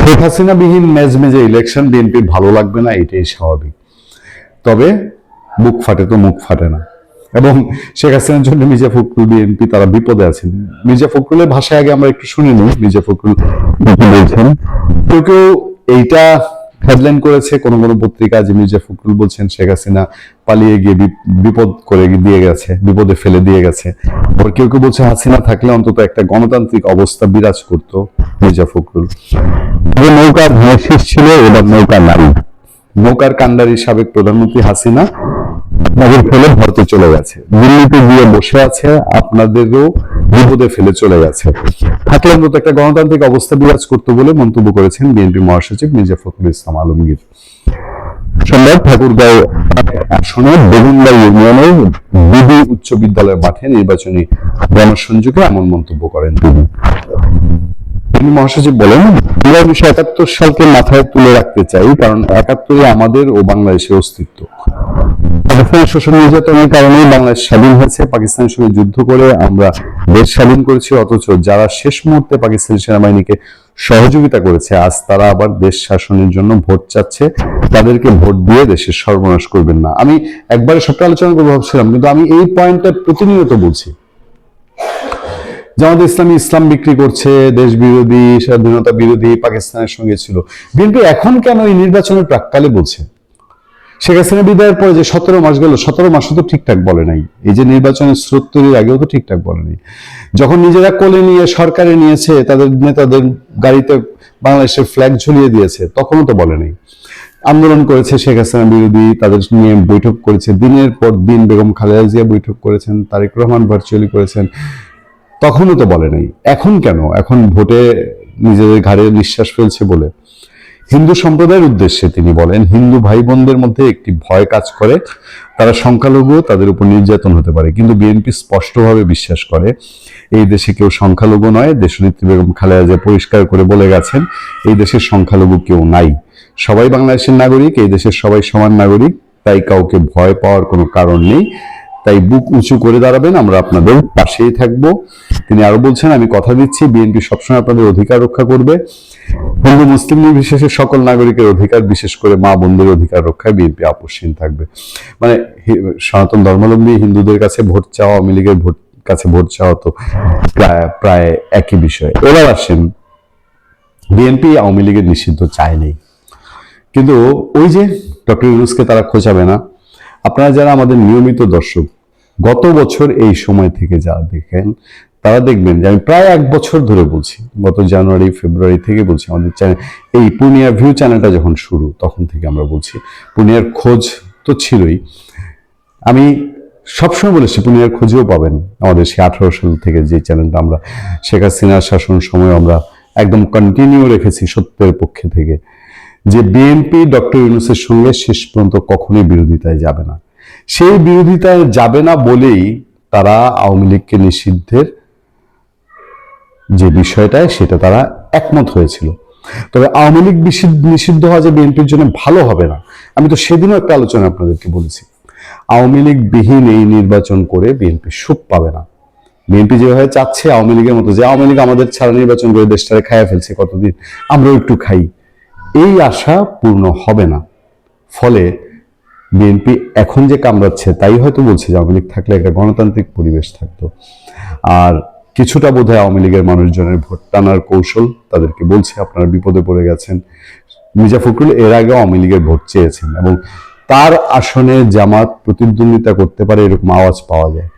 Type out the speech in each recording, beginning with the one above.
শেখ হাসিনা বিহীন মেজমেজে election BNP ভালো লাগবে না, এটাই স্বাভাবিক। তবে বুক ফাটে তো মুখ ফাটে না। এবং শেখ হাসিনার জন্য মির্জা ফখরুল বিএনপি তারা বিপদে আছেন। মির্জা ফখরুলের ভাষায় আগে আমরা একটু শুনে নিই মির্জা ফখরুল কি বলছেন। কেউ কেউ এইটা হেডলাইন করেছে কোন কোন পত্রিকা যে মির্জা ফখরুল বলছেন শেখ হাসিনা পালিয়ে গিয়ে বিপদ করে দিয়ে গেছে, বিপদে ফেলে দিয়ে গেছে। আবার কেউ কেউ বলছে হাসিনা থাকলে অন্তত একটা গণতান্ত্রিক অবস্থা বিরাজ করতো মির্জা ফখরুল। নৌকার শেষ ছিল, এবার নৌকা নাই। নৌকার কান্ডারি সাবেক প্রধানমন্ত্রী হাসিনা আপনাদের ফেলে ভারতে চলে গেছে, দিল্লিতে গিয়ে বসে আছে, আপনাদেরও বিপদে ফেলে চলে গেছে। থাকলে অন্তত একটা গণতান্ত্রিক অবস্থা বিরাজ করতো বলে মন্তব্য করেছেন বিএনপি মহাসচিব মির্জা ফখরুল ইসলাম আলমগীর। সোমবার ঠাকুরগাঁও আসনে বেগুনবাড়ি ইউনিয়নের বিডি উচ্চ বিদ্যালয়ের মাঠে নির্বাচনী গণসংযোগে এমন মন্তব্য করেন তিনি। মহাসচিব বলেন, 1971 সালকে মাথায় তুলে রাখতে চাই, কারণ 71-এ আমাদের ও বাংলাদেশের অস্তিত্ব। পাকিস্তানের শোষণ নির্যাতনের কারণেই বাংলাদেশ স্বাধীন হয়েছে। পাকিস্তানের সঙ্গে যুদ্ধ করে আমরা দেশ স্বাধীন করেছি, অথচ যারা শেষ মুহূর্তে পাকিস্তানি সেনাবাহিনীকে সহযোগিতা করেছে আজ তারা আবার দেশ শাসনের জন্য ভোট চাচ্ছে। তাদেরকে ভোট দিয়ে দেশের সর্বনাশ করবেন না। আমি একবারে সবটা আলোচনা করবো ভাবছিলাম, কিন্তু আমি এই পয়েন্টটা প্রতিনিয়ত বলছি। জামাত ইসলামী ইসলাম বিক্রি করছে, দেশ বিরোধী, স্বাধীনতা বিরোধী, পাকিস্তানের সঙ্গে ছিল। বিএনপি এখন কেন এই নির্বাচনের প্রাক্কালে বলছে? শেখ হাসিনা বিদায়ের পরে যে 17 মাস গেল, 17 মাসও তো ঠিকঠাক বলে নাই। এই যে নির্বাচনের স্রোত তৈরির আগেও তো ঠিকঠাক বলে নাই। যখন নিজেরা কোলে নিয়ে সরকারে নিয়েছে, তাদের নেতাদের গাড়িতে বাংলাদেশের ফ্ল্যাগ ঝুলিয়ে দিয়েছে, তখনও তো বলে নাই। আন্দোলন করেছে শেখ হাসিনা বিরোধী, তাদের নিয়ে বৈঠক করেছে, দিনের পর দিন বেগম খালেদা জিয়া বৈঠক করেছেন, তারেক রহমান ভার্চুয়ালি করেছেন, তখনও তো বলে নাই। এখন কেন? এখন ভোটে নিজেদের ঘাড়ে নিঃশ্বাস ফেলছে বলে। হিন্দু সম্প্রদায়ের উদ্দেশ্যে তিনি বলেন, হিন্দু ভাই বোনদের মধ্যে একটি ভয় কাজ করে, তারা সংখ্যালঘু, তাদের উপর নির্যাতন হতে পারে। কিন্তু বিএনপি স্পষ্টভাবে বিশ্বাস করে এই দেশে কেউ সংখ্যালঘু নয়। দেশনেত্রী বেগম খালেদা জিয়া পরিষ্কার করে বলে গেছেন, এই দেশের সংখ্যালঘু কেউ নাই, সবাই বাংলাদেশের নাগরিক, এই দেশের সবাই সমান নাগরিক, তাই কাউকে ভয় পাওয়ার কোনো কারণ নেই। তাই বুক উঁচু করে দাঁড়াবেন, আমরা আপনাদের পাশেই থাকবো। তিনি আরো বলছেন, আমি কথা দিচ্ছি বিএনপি সবসময় আপনাদের অধিকার রক্ষা করবে। হিন্দু মুসলিম নির্বিশেষে সকল নাগরিকের অধিকার, বিশেষ করে মা বোনদের অধিকার রক্ষায় বিএনপি আপোষহীন থাকবে। মানে সনাতন ধর্মাবলম্বী হিন্দুদের কাছে ভোট চাওয়া, আওয়ামী লীগের কাছে ভোট চাওয়া তো প্রায় একই বিষয়। এবার আসেন, বিএনপি আওয়ামী লীগের নিষিদ্ধ চায়নি, কিন্তু ওই যে ডক্টর ইউনূসকে তারা খোঁচাবে না। আপনারা যারা আমাদের নিয়মিত দর্শক, গত বছর এই সময় থেকে যারা দেখেন তারা দেখবেন যে আমি প্রায় 1 বছর ধরে বলছি, গত জানুয়ারি ফেব্রুয়ারি থেকে বলছি, আমাদের চ্যানেল এই পূর্ণিয়া ভিউ চ্যানেলটা যখন শুরু তখন থেকে আমরা বলছি। পূর্ণিয়ার খোঁজ তো ছিলই, আমি সবসময় বলেছি পূর্ণিয়ার খোঁজেও পাবেন আমাদের সেই 18 সাল থেকে যে চ্যানেলটা আমরা শেখ হাসিনার শাসন সময় আমরা একদম কন্টিনিউ রেখেছি সত্যের পক্ষে থেকে, যে বিএনপি ডক্টর ইউনূসের সঙ্গে শেষ পর্যন্ত কখনোই বিরোধিতায় যাবে না। সেই বিরোধিতায় যাবে না বলেই তারা আওয়ামী লীগকে নিষিদ্ধের যে বিষয়টায় সেটা তারা একমত হয়েছিল। তবে আওয়ামী লীগ নিষিদ্ধ হওয়া যে বিএনপির জন্য ভালো হবে না, আমি তো সেদিনও একটা আলোচনা আপনাদেরকে বলেছি। আওয়ামী লীগ বিহীন এই নির্বাচন করে বিএনপি সুখ পাবে না। বিএনপি যেভাবে চাচ্ছে আওয়ামী লীগের মতো, যে আওয়ামী লীগ আমাদের ছাড়া নির্বাচন করে দেশটারে খাইয়া ফেলছে কতদিন, আমরাও একটু খাই, এই আশা পূর্ণ হবে না। ফলে বিএনপি এখন যে কামড়াচ্ছে তাই হয়তো বলছে যে আওয়ামী লীগ থাকলে একটা গণতান্ত্রিক পরিবেশ থাকতো। আর কিছুটা বোধহয় আওয়ামী লীগের মানুষজনের ভোট টানার কৌশল তাদেরকে বলছে আপনারা বিপদে পড়ে গেছেন। মির্জা ফখরুল এর আগে আওয়ামী লীগের ভোট চেয়েছেন এবং তার আসনে জামাত প্রতিদ্বন্দ্বিতা করতে পারে এরকম আওয়াজ পাওয়া যায়।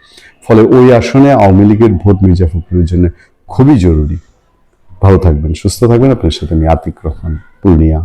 ফলে ওই আসনে আওয়ামী লীগের ভোট মির্জা ফখরুলের জন্য খুবই জরুরি। ভালো থাকবেন, সুস্থ থাকবেন। আপনার সাথে আমি আতিক রহমান, পূর্ণিয়া।